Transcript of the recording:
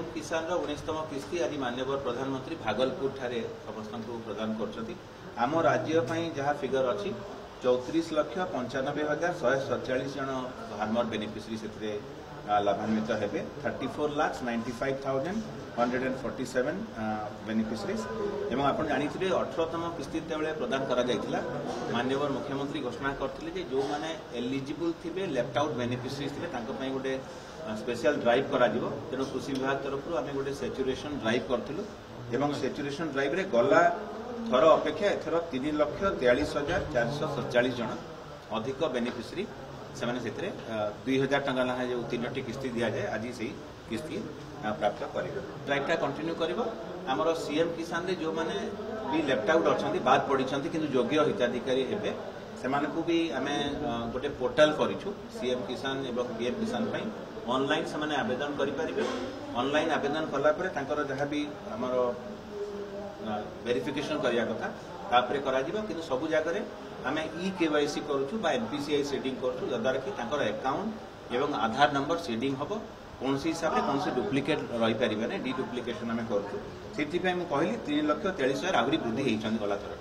CM किसान 19तम किस्ती आज माननीय प्रधानमंत्री भागलपुर ठारे समस्त प्रदान करम राज्य जहाँ फिगर अच्छी 34,95,147 जन फार्मर बेनिफिशरी से लाभान्वित हेबे 34,95,147 बेनिफिशरीज एवं आप जानी 18तम किस्ती प्रदान करा माननीय मुख्यमंत्री घोषणा करते जो मैंने एलिजिबल थे लेफ्ट आउट बेनिफिशरीज थे गोटे स्पेशल ड्राइव करा तेणु कृषि विभाग तरफ आम गोटे सेचुरेशन ड्राइव करूँ सेचुरेशन ड्राइव रे गला थर अपेक्षा एथर 3,43,447 जन अधिक बेनिफिशरी से 2,000 टंका लाहा जो 3टी किस्ती दि जाए आज से किस्ती प्राप्त कर ड्राइवटा कंटिन्यू कर आमर सीएम किसान रे जो मैंने भी लेफ्ट आउट अच्छा बाद पड़ी किंतु योग्य हिताधिकारी हेबे सेमानकु भी आम गोटे पोर्टाल करूँ सीएम किसान एवं पीएम किसान ऑनलाइन से आवेदन करें ऑनलाइन आवेदन कलापर जहाँ भी आमर वेरिफिकेशन करने कथा तापर किंतु सबु जगह आम केवाईसी करूँ एमपीसीआई सीडिंग करूँ जद्वारा कि अकाउंट एवं आधार नंबर सीडिंग हम कौन हिसाब से कौन डुप्लिकेट रही पारे ना डुप्लिकेशन आम करूँ से कहली 3,43,000 आहरी वृद्धि होती गला थर।